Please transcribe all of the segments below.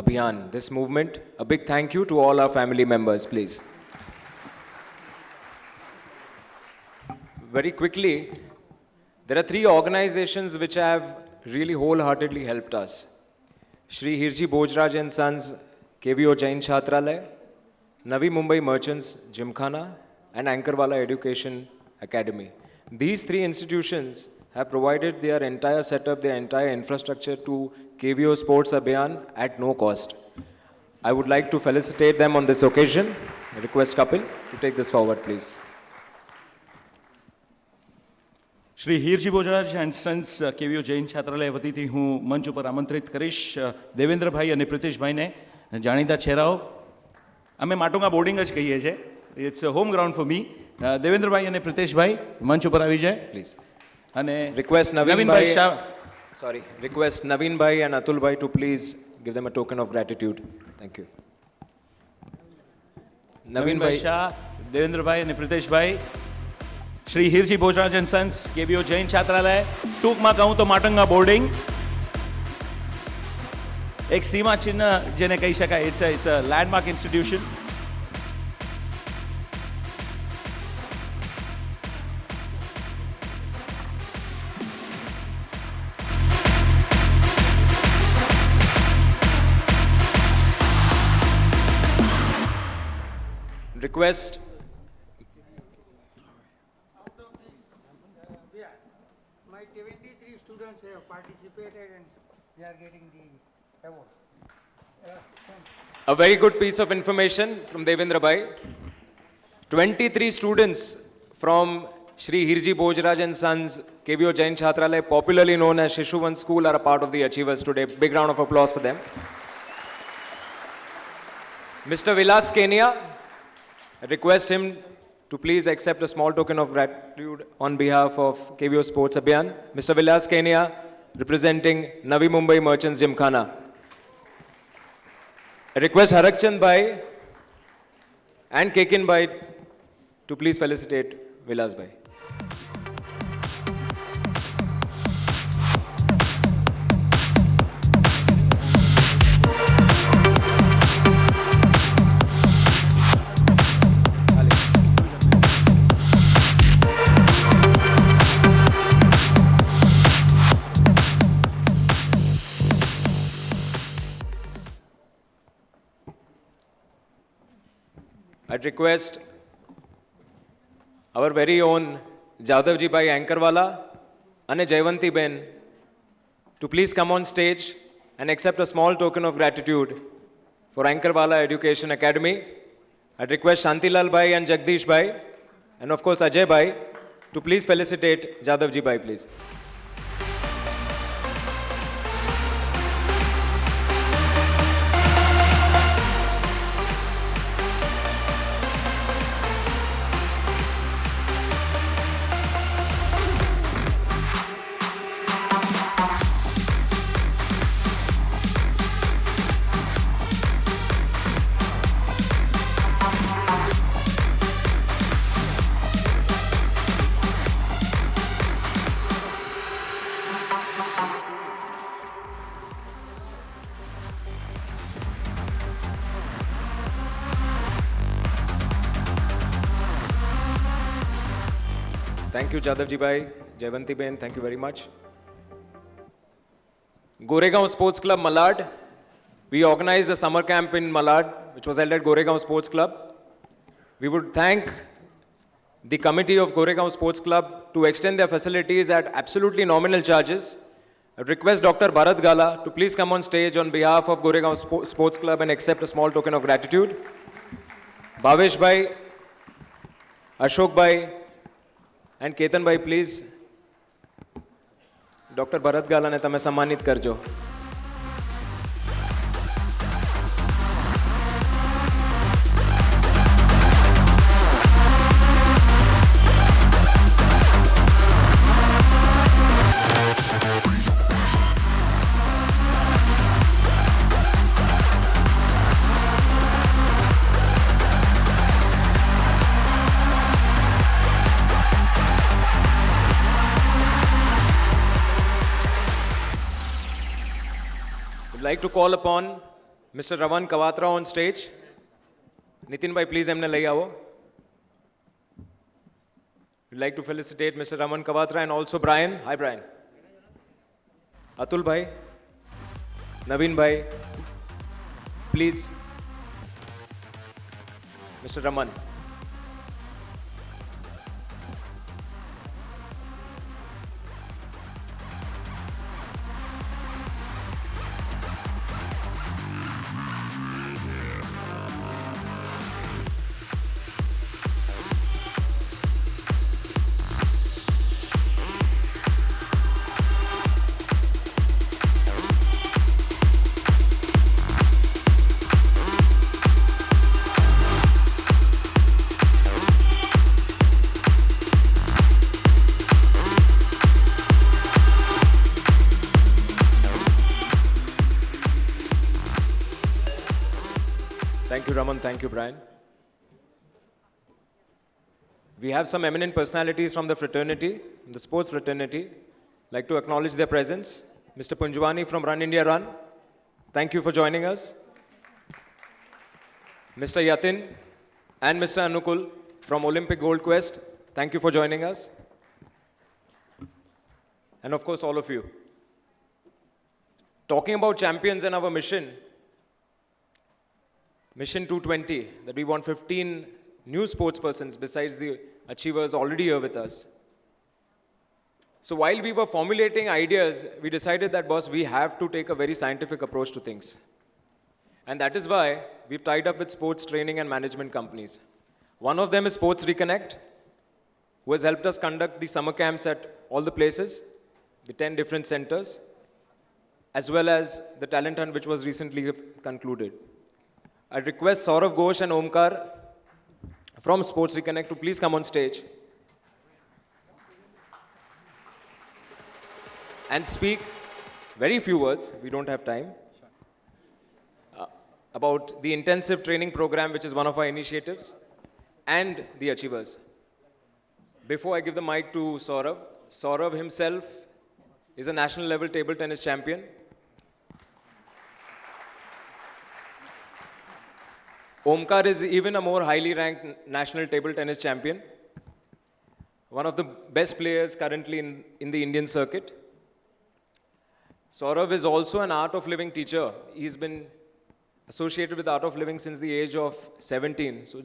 Abhiyan, this movement. A big thank you to all our family members, please. Very quickly, there are three organizations which have really wholeheartedly helped us. Shri Hirji Bojraj and Sons KVO Jain Chhatralay, Navi Mumbai Merchants Gymkhana, and Ankarwala Education Academy. These three institutions have provided their entire setup, their entire infrastructure to KVO Sports Abhiyan at no cost. I would like to felicitate them on this occasion. I request Kapil to take this forward, please. Shri Hirji Bojraj and sons KVO Jain છાત્રાલય વતીથી હું મંચ ઉપર આમંત્રિત કરીશ દેવેન્દ્રભાઈ અને પ્રિતેશભાઈને જાણીતા ચહેરાઓ અમે માટુંગા બોર્ડિંગ જ કહીએ છીએ it's home ground for me દેવેન્દ્રભાઈ અને પ્રિતેશભાઈ મંચ ઉપર આવી જાય Please. અને Request Navinbhai Shah Request Naveen Bhai and Atul Bhai to please give them a token of gratitude. Thank you. Navinbhai Shah Devendrabhai અને પ્રિતેશભાઈ શ્રી હીરજી બોજરાજ એન્ડ સન્સ કેવીઓ જૈન છાત્રાલય ટૂંકમાં કહું તો માટંગા બોર્ડિંગ એક સીમા ચિહ્ન જેને કહી શકાય it's a landmark institution Request My 23 students have participated and they are getting the award. a very good piece of information from Devendra Bhai. 23 students from Shri Hirji Bojraj and Sons KVO Jain Chhatralay, popularly known as Shishuvan School, are a part of the achievers today. Big round of applause for them. Mr. Vilas Kenia, I request him to please accept a small token of gratitude on behalf of KVO Sports Abhiyan. Mr. Vilas Kenia, representing Navi Mumbai Merchants Gymkhana. I request Harakchand Bhai and Kekin Bhai to please felicitate Vilas Bhai. I'd request our very own Jadavji Bhai Ankarwala and Jaywanti Ben to please come on stage and accept a small token of gratitude for Ankarwala Education Academy. I'd request Shantilal Bhai and Jagdish Bhai and of course Ajay Bhai to please felicitate Jadavji Bhai, please. Thank you, Jadavji Bhai, Jaywanti Ben, thank you very much. Goregaon Sports Club Malad. We organized a summer camp in Malad, which was held at Goregaon Sports Club. We would thank the committee of Goregaon Sports Club to extend their facilities at absolutely nominal charges. I request Dr. Bharat Gala to please come on stage on behalf of Goregaon Sports Club and accept a small token of gratitude. Bhavesh Bhai, Ashok Bhai, and Ketan Bhai, please. Dr. Bharat Gala ne તમે સન્માનિત કરજો. I'd like to call upon Mr. Raman Kawatra on stage. Nitin bhai, please emne lai aavo. We'd like to felicitate Mr. Raman Kawatra and also Brian. Hi, Brian. Atul bhai, Naveen bhai, please. Mr. Raman. Thank you, Raman. Thank you, Brian. We have some eminent personalities from the fraternity, the sports fraternity. Like to acknowledge their presence. Mr. Punjwani from Run India Run. Thank you for joining us. Mr. Yatin and Mr. Anukul from Olympic Gold Quest. Thank you for joining us. And of course, all of you. Talking about champions and our mission, Mission 220, that we want 15 new sportspersons besides the achievers already here with us. So while we were formulating ideas, we decided that, boss, we have to take a very scientific approach to things. And that is why we've tied up with sports training and management companies. One of them is Sports Reconnect, who has helped us conduct the summer camps at all the places, the 10 different centers, as well as the talent hunt which was recently concluded. I request Saurav Ghosh and Omkar from Sports Reconnect to please come on stage and speak very few words, we don't have time, about the intensive training program which is one of our initiatives and the achievers. Before I give the mic to Saurav, Saurav himself is a national level table tennis champion. Omkar is even a more highly ranked national table tennis champion. One of the best players currently in the Indian circuit. Saurav is also an Art of Living teacher. He's been associated with Art of Living since the age of 17. So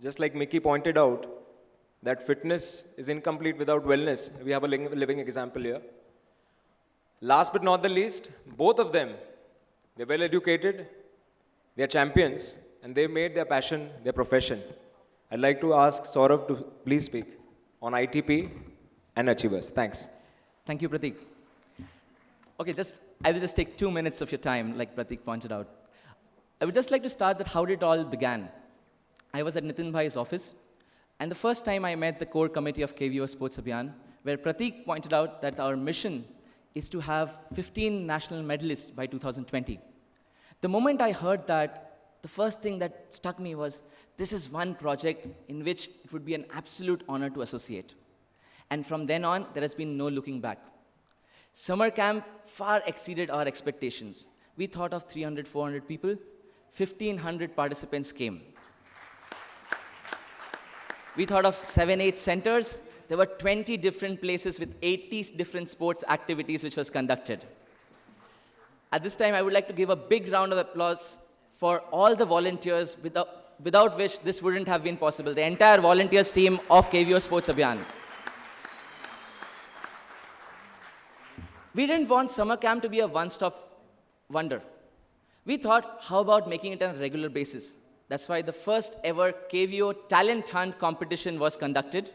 just like Mickey pointed out, that fitness is incomplete without wellness. We have a living example here. Last but not the least, both of them, they're well educated, they're champions, and they made their passion their profession. I'd like to ask Saurav to please speak on ITP and achievers. Thanks. Thank you, Pratik. Okay, I will just take 2 minutes of your time, like Pratik pointed out. I would just like to start that how it all began. I was at Nitin Bhai's office, and the first time I met the core committee of KVO Sports Abhiyan, where Pratik pointed out that our mission is to have 15 national medalists by 2020. The moment I heard that, the first thing that struck me was, this is one project in which it would be an absolute honor to associate. And from then on, there has been no looking back. Summer camp far exceeded our expectations. We thought of 300, 400 people. 1,500 participants came. We thought of 7, 8 centers. There were 20 different places with 80 different sports activities which was conducted. At this time, I would like to give a big round of applause for all the volunteers without which this wouldn't have been possible. The entire volunteers team of KVO Sports Abhiyan. We didn't want summer camp to be a one-stop wonder. We thought, how about making it on a regular basis? That's why the first ever KVO Talent Hunt competition was conducted,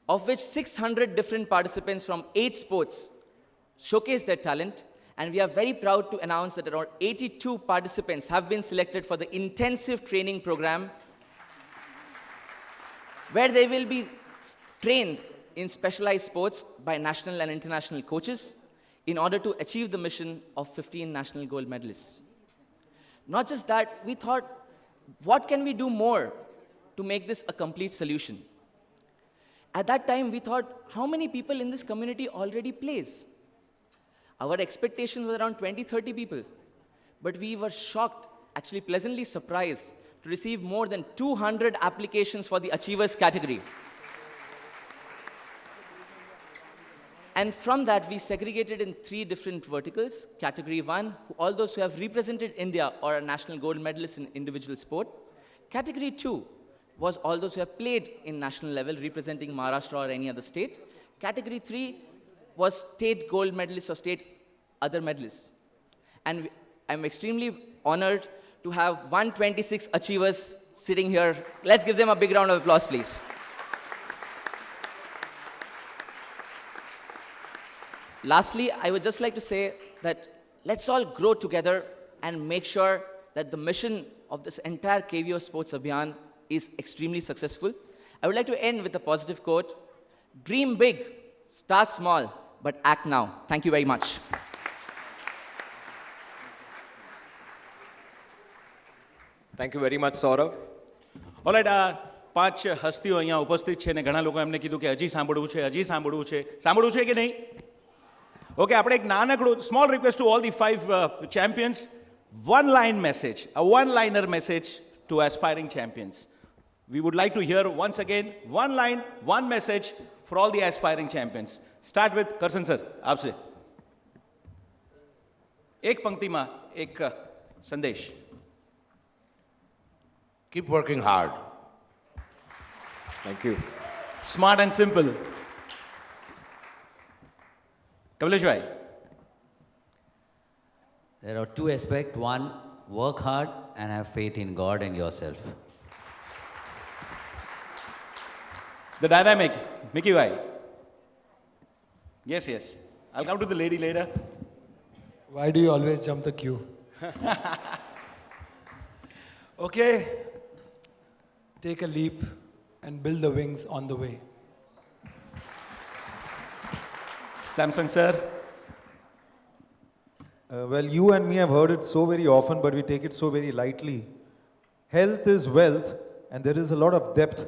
of which 600 different participants from 8 sports showcased their talent. And we are very proud to announce that around 82 participants have been selected for the intensive training program, where they will be trained in specialized sports by national and international coaches in order to achieve the mission of 15 national gold medalists. Not just that, we thought, what can we do more to make this a complete solution? At that time, we thought, how many people in this community already plays? Our expectation was around 20, 30 people. but we were shocked, actually pleasantly surprised, to receive more than 200 applications for the Achievers category. And from that, we segregated in 3 different verticals. Category 1, all those who have represented India or are national gold medalists in individual sport. Category 2 was all those who have played in national level, representing Maharashtra or any other state. Category 3 was state gold medalists or state other medalists. And I'm extremely honored to have 126 achievers sitting here. Let's give them a big round of applause, please. Lastly, I would just like to say that let's all grow together and make sure that the mission of this entire KVO Sports Abhiyan is extremely successful. I would like to end with a positive quote: dream big, start small, but act now. Thank you very much. Thank you very much, Saurav. Alright, આ 5 હસ્તીઓ અહીંયા ઉપસ્થિત છે ને ઘણા લોકો એમને કીધું કે હજી સાંભળવું છે. સાંભળવું છે કે નહીં? ઓકે, આપણે એક નાનકડું small request to all the 5 champions. One line message, a one-liner message to aspiring champions. We would like to hear once again, one line, one message for all the aspiring champions. Start with Karsan sir, आपसे. एक पंक्तिમાં એક સંદેશ. Keep working hard. Thank you. Smart and simple. Kamleshbhai. There are 2 aspects. One, work hard and have faith in God and yourself. The dynamic, Mickey bhai. Yes, yes. I'll come to the lady later. Why do you always jump the queue? Okay, take a leap and build the wings on the way. Samsung sir. Well, you and me have heard it so very often, but we take it so very lightly. Health is wealth, and there is a lot of depth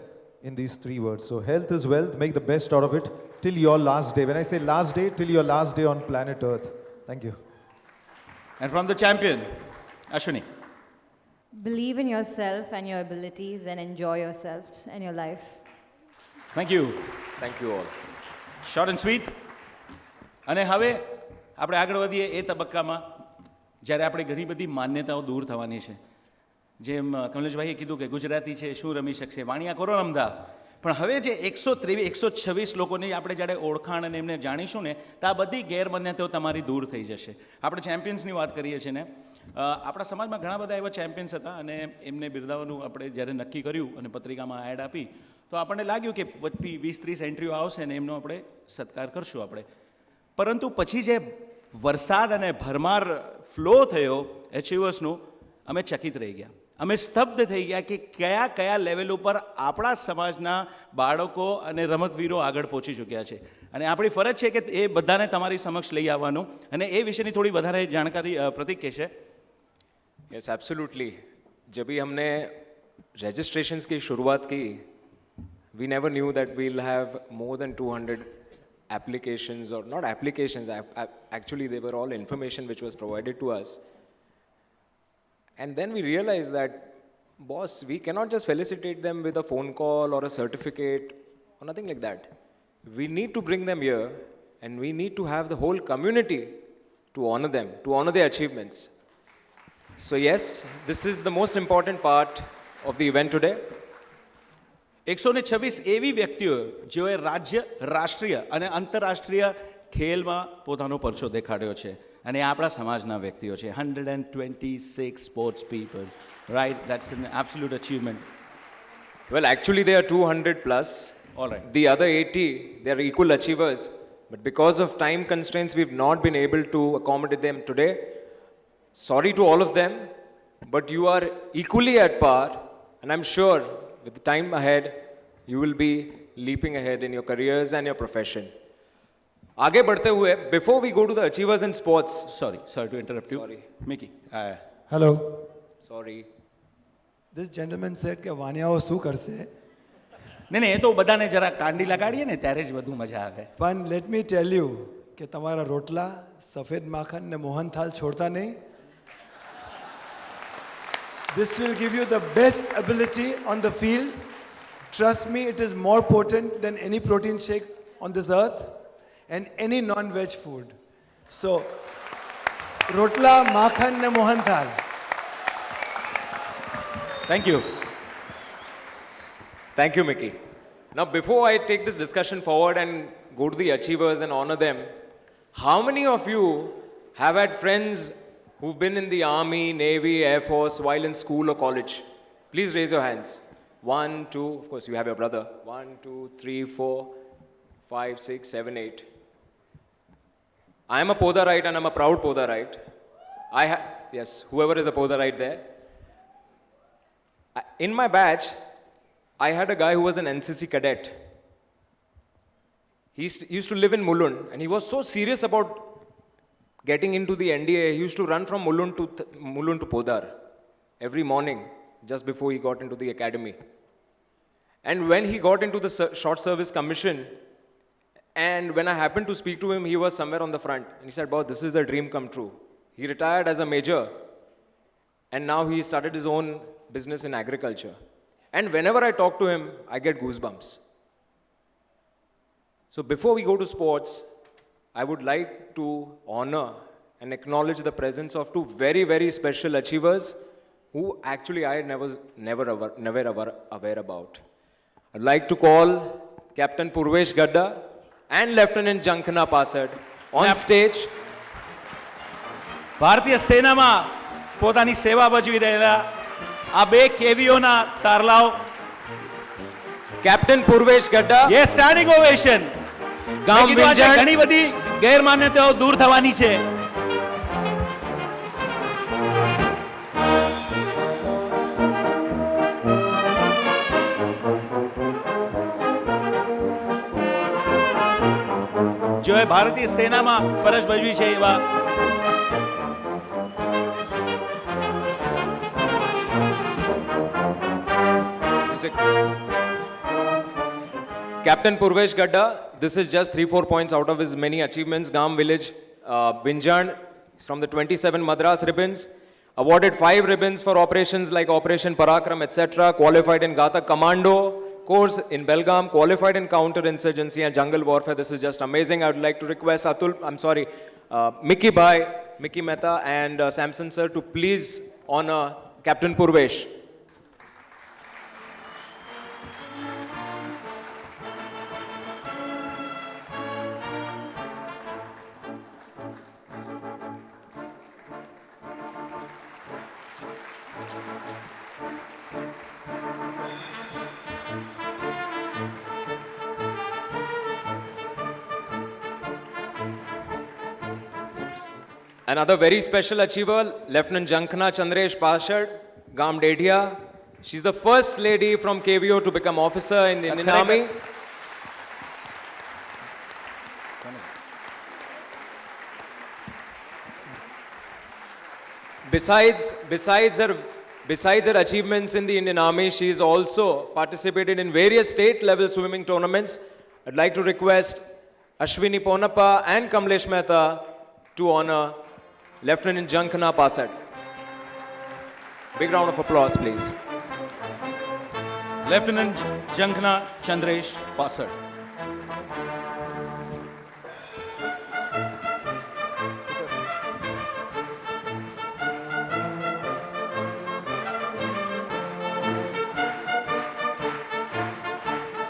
in these 3 words. So, health is wealth, make the best out of it till your last day. When I say last day, till your last day on planet Earth. Thank you. And from the champion, Ashwini. Believe in yourself and your abilities and enjoy yourselves and your life. Thank you. Thank you all. Short and sweet. અને હવે આપણે આગળ વધીએ એ તબક્કામાં જ્યારે આપણે ઘણી બધી માન્યતાઓ દૂર થવાની છે. જેમ કમલેશભાઈએ કીધું કે ગુજરાતી છે શું રમી શકશે, વાણિયા કરો રમતા. પણ હવે જે 126 લોકોની આપણે જ્યારે ઓળખાણ અને એમને જાણીશું ને તો આ બધી ગેરમાન્યતાઓ તમારી દૂર થઈ જશે. આપણે ચેમ્પિયન્સની વાત કરીએ છીએ ને, આપણા સમાજમાં ઘણા બધા એવા ચેમ્પિયન્સ હતા અને એમને બિરદાવવાનું આપણે જ્યારે નક્કી કર્યું અને પત્રિકામાં એડ આપી તો આપણને લાગ્યું કે 20-30 એન્ટ્રીઓ આવશે ને એમનો આપણે સત્કાર કરશું આપણે. પરંતુ પછી જે વરસાદ અને ભરમાર ફ્લો થયો એચીવર્સનું, અમે ચકિત રહી ગયા, અમે સ્તબ્ધ થઈ ગયા કે કયા કયા લેવલ ઉપર આપણા સમાજના બાળકો અને રમતવીરો આગળ પહોંચી ચૂક્યા છે. અને આપણી ફરજ છે કે એ બધાને તમારી સમક્ષ લઈ આવવાનું અને એ વિશેની થોડી વધારે જાણકારી પ્રતીક કહેશે. Yes absolutely. जब भी हमने रजिस्ट्रेशंस की शुरुआत की, we never knew that we will have more than 200 applications, or not applications, actually they were all information which was provided to us. And then we realized that, boss, we cannot just felicitate them with a phone call or a certificate or nothing like that. We need to bring them here and we need to have the whole community to honor them, to honor their achievements. So yes, this is the most important part of the event today. 126 એવી વ્યક્તિઓ જેઓએ રાજ્ય, રાષ્ટ્રીય અને આંતરરાષ્ટ્રીય ખેલમાં પોતાનો પરચો દેખાડ્યો છે અને એ આપણા સમાજના વ્યક્તિઓ છે. 126 sports people, right? That's an absolute achievement. Well, actually they are 200 plus. All right. The other 80, they are equal achievers. But because of time constraints, we've not been able to accommodate them today. Sorry to all of them, but you are equally at par, and I'm sure with the time ahead, you will be leaping ahead in your careers and your profession. आगे बढ़ते हुए, before we go to the achievers in sports, Sorry to interrupt you. Sorry. Mickey. Hello. sorry, This gentleman said કે વાણિયાઓ શું કરશે? નહીં, એ તો બધાને જરા કાંડી લગાડીએ ને ત્યારે જ બધું મજા આવે. પણ let me tell you કે તમારા રોટલા, સફેદ માખણ ને મોહનથાળ છોડતા નહીં. This will give you the best ability on the field. Trust me, it is more potent than any protein shake on this earth and any non-veg food. So, rotla, makhan ne mohanthal. Thank you. Thank you, Mickey. Now, before I take this discussion forward and go to the achievers and honor them, how many of you have had friends who've been in the army, navy, air force while in school or college? Please raise your hands. 1, 2, of course, you have your brother. 1, 2, 3, 4, 5, 6, 7, 8. I am a Podarite and I'm a proud Podarite. Yes, whoever is a Podarite there. In my batch, I had a guy who was an NCC cadet. He used to live in Mulund and he was so serious about getting into the NDA. He used to run from Mulund to Podar every morning just before he got into the academy. And when he got into the short service commission, and when I happened to speak to him, he was somewhere on the front. And he said, "Boss, this is a dream come true." He retired as a major and now he started his own business in agriculture. And whenever I talk to him, I get goosebumps. So before we go to sports, I would like to honor and acknowledge the presence of two very, very special achievers who actually I never aware about. I'd like to call Captain Purvesh Gadda and Lieutenant Jankhana Pasad on stage. ભારતીય સેનામાં પોતાની સેવા ભજવી રહેલા આ બે કેવીઓના તારલાઓ. Captain Purvesh Gadda, એ સ્ટાન્ડિંગ ovation. ગામ વિંજાણ. ઘણી બધી ગેરમાન્યતાઓ દૂર થવાની છે. જોએ ભારતીય સેનામાં ફરજ ભજવી છે એવા Captain Purvesh Gadda, this is just 3-4 points out of his many achievements. Gam village, Vinjan, from the 27 Madras ribbons, awarded 5 ribbons for operations like Operation Parakram, etc. Qualified in Gata Commando course in Belgaum, qualified in counter-insurgency and jungle warfare. This is just amazing. I would like to request Mickey Mehta and Samson sir to please honor Captain Purvesh. Another very special achiever, Lieutenant Jankhana Chandresh Pasad, Gam Dedhia. She's the first lady from KVO to become officer in the Indian Army. Besides her achievements in the Indian Army, she has also participated in various state-level swimming tournaments. I'd like to request Ashwini Ponappa and Kamlesh Mehta to honor Lieutenant Jankhana Pasad. Big round of applause, please. Lieutenant Jankhana Chandresh Pasad.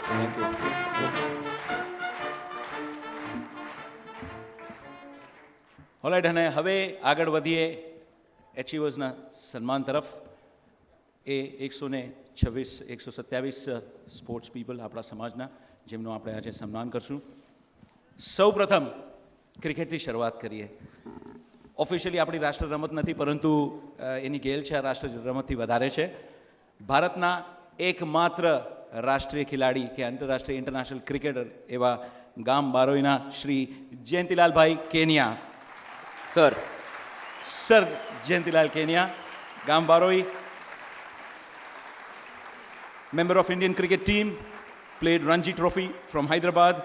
Thank you. Alright, અને હવે આગળ વધીએ એચીવર્સના સન્માન તરફ. એ 127 sports people આપણા સમાજના જેમનું આપણે આજે સન્માન કરશું. સૌ પ્રથમ ક્રિકેટથી શરૂઆત કરીએ. ઓફિશિયલી આપણી રાષ્ટ્ર રમત નથી, પરંતુ એની ગેલ છે આ રાષ્ટ્ર રમતથી વધારે છે. ભારતના એકમાત્ર રાષ્ટ્રીય ખેલાડી કે આંતરરાષ્ટ્રીય ઇન્ટરનેશનલ ક્રિકેટર એવા ગામ બારોઈના શ્રી જયંતિલાલભાઈ કેનિયા. સર જયંતિલાલ કેનિયા, ગામ Baroi, member of Indian cricket team, played Ranji Trophy from Hyderabad,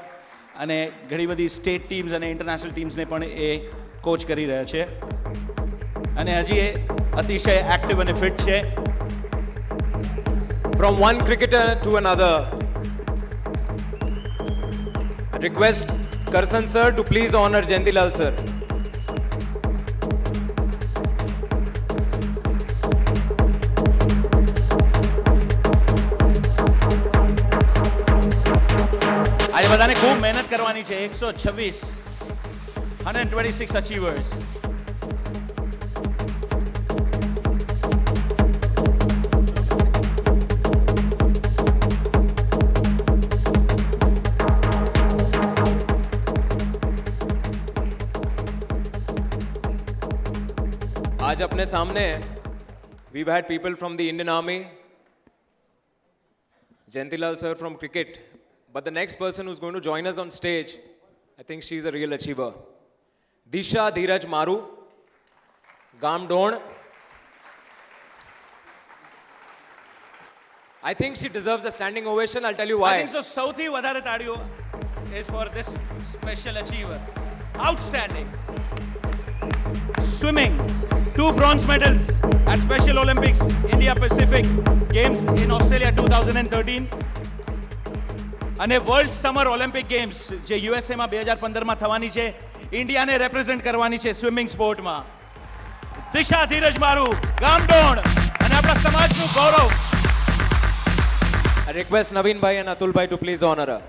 અને ઘણી બધી સ્ટેટ ટીમ્સ અને ઇન્ટરનેશનલ ટીમ્સને પણ એ કોચ કરી રહ્યા છે. અને હજી એ અતિશય એક્ટિવ અને ફિટ છે. from one cricketer to another. I request Karsan sir to please honor Jayantilal sir. આજે બધાને ખૂબ મહેનત કરવાની છે 126 126 અચીવર્સ आज अपने सामने we've had people from the Indian Army, Jayantilal sir from cricket, but the next person who's going to join us on stage, I think she's a real achiever. Disha Dheeraj Maru, Gamdon. I think she deserves a standing ovation. I'll tell you I why. think so સૌથી વધારે તાળીઓ is for this special achiever. Outstanding. Swimming, 2 bronze medals at Special Olympics India Pacific Games in Australia 2013 અને world summer Olympic games જે યુએસએમાં 2015માં થવાની છે ઇન્ડિયાને represent કરવાની છે swimming સ્પોર્ટમાં દિશા ધીરજ મારુ ગામડોણ અને આપણા સમાજનું ગૌરવ I request Naveen bhai and Atul bhai to please honor her.